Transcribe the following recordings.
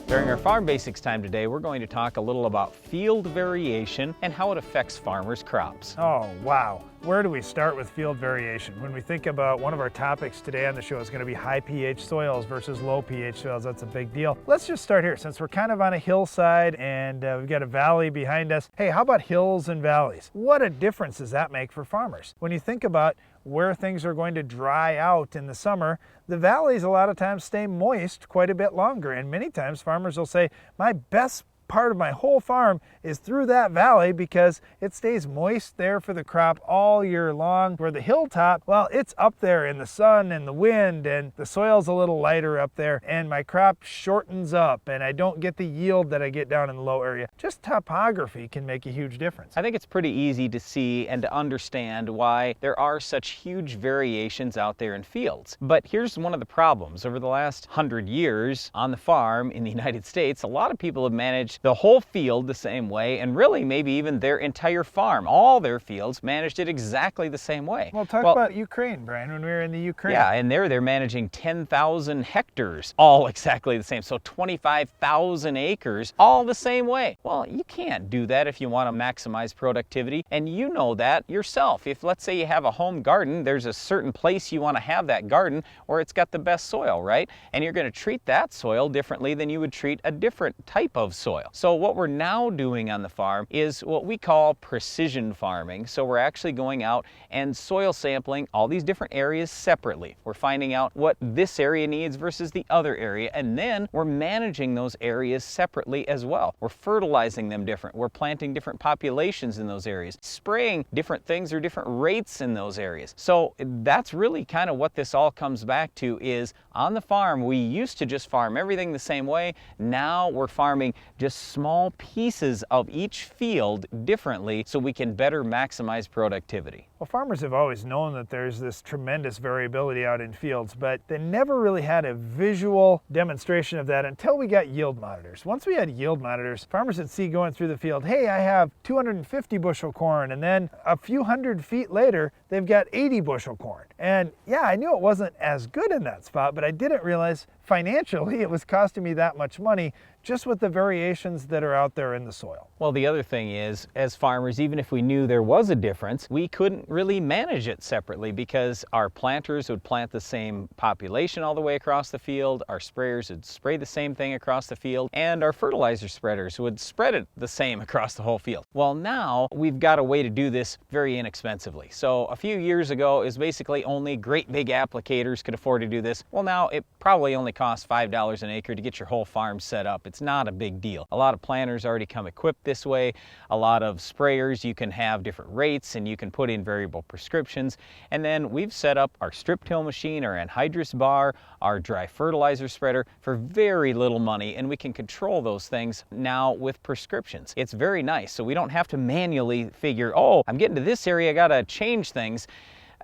During our Farm Basics time today, we're going to talk a little about field variation and how it affects farmers' crops. Oh, wow. Where do we start with field variation? When we think about one of our topics today on the show is going to be high pH soils versus low pH soils. That's a big deal. Let's just start here since we're kind of on a hillside and we've got a valley behind us. Hey, how about hills and valleys? What a difference does that make for farmers? When you think about where things are going to dry out in the summer, the valleys a lot of times stay moist quite a bit longer. And many times farmers will say, my best part of my whole farm is through that valley because it stays moist there for the crop all year long. Where the hilltop, well, it's up there in the sun and the wind and the soil's a little lighter up there and my crop shortens up and I don't get the yield that I get down in the low area. Just topography can make a huge difference. I think it's pretty easy to see and to understand why there are such huge variations out there in fields. But here's one of the problems. Over the last 100 years on the farm in the United States, a lot of people have managed the whole field the same way, and really maybe even their entire farm, all their fields, managed it exactly the same way. Well, talk about Ukraine, Brian, when we were in the Ukraine. Yeah, and they're managing 10,000 hectares, all exactly the same. So 25,000 acres, all the same way. Well, you can't do that if you want to maximize productivity, and you know that yourself. If, let's say, you have a home garden, there's a certain place you want to have that garden where it's got the best soil, right? And you're going to treat that soil differently than you would treat a different type of soil. So what we're now doing on the farm is what we call precision farming. So we're actually going out and soil sampling all these different areas separately. We're finding out what this area needs versus the other area, and then we're managing those areas separately as well. We're fertilizing them different. We're planting different populations in those areas, spraying different things or different rates in those areas. So that's really kind of what this all comes back to is on the farm, we used to just farm everything the same way. Now we're farming just small pieces of each field differently so we can better maximize productivity. Well, farmers have always known that there's this tremendous variability out in fields, but they never really had a visual demonstration of that until we got yield monitors. Once we had yield monitors, farmers would see going through the field, hey, I have 250 bushel corn, and then a few hundred feet later, they've got 80 bushel corn. And yeah, I knew it wasn't as good in that spot, but I didn't realize financially it was costing me that much money just with the variations that are out there in the soil. Well, the other thing is, as farmers, even if we knew there was a difference, we couldn't really manage it separately because our planters would plant the same population all the way across the field, our sprayers would spray the same thing across the field, and our fertilizer spreaders would spread it the same across the whole field. Well, now we've got a way to do this very inexpensively. So a few years ago, it was basically only great big applicators could afford to do this. Well, now it probably only costs $5 an acre to get your whole farm set up. It's not a big deal. A lot of planters already come equipped this way. A lot of sprayers, you can have different rates and you can put in variable prescriptions. And then we've set up our strip till machine, our anhydrous bar, our dry fertilizer spreader for very little money, and we can control those things now with prescriptions. It's very nice, so we don't have to manually figure, oh, I'm getting to this area, I gotta change things.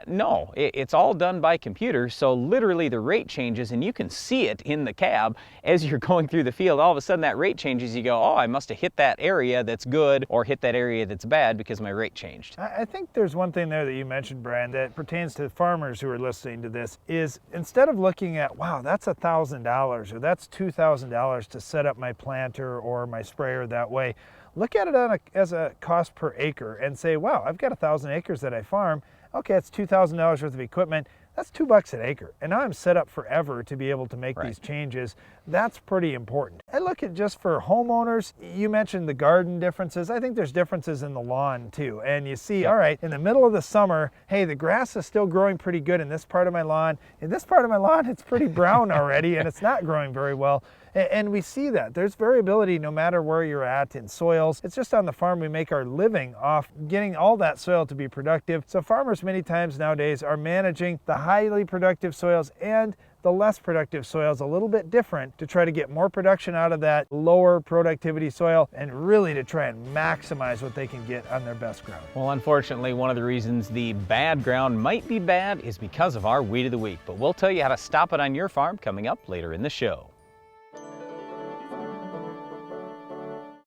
No, it's all done by computer, so literally the rate changes and you can see it in the cab as you're going through the field. All of a sudden that rate changes, you go, oh, I must have hit that area that's good or hit that area that's bad because my rate changed. I think there's one thing there that you mentioned, Brian, that pertains to farmers who are listening to this is instead of looking at, wow, that's $1,000 or that's $2,000 to set up my planter or my sprayer that way, look at it as a cost per acre and say, wow, I've got 1,000 acres that I farm. Okay, it's $2,000 worth of equipment. That's $2 an acre. And now I'm set up forever to be able to make these changes. That's pretty important. I look at just for homeowners, you mentioned the garden differences. I think there's differences in the lawn too. And you see, all right, in the middle of the summer, hey, the grass is still growing pretty good in this part of my lawn. In this part of my lawn, it's pretty brown already and it's not growing very well. And we see that. There's variability no matter where you're at in soils. It's just on the farm we make our living off getting all that soil to be productive. So farmers many times nowadays are managing the highly productive soils and the less productive soils a little bit different to try to get more production out of that lower productivity soil and really to try and maximize what they can get on their best ground. Well, unfortunately, one of the reasons the bad ground might be bad is because of our Weed of the Week, but we'll tell you how to stop it on your farm coming up later in the show.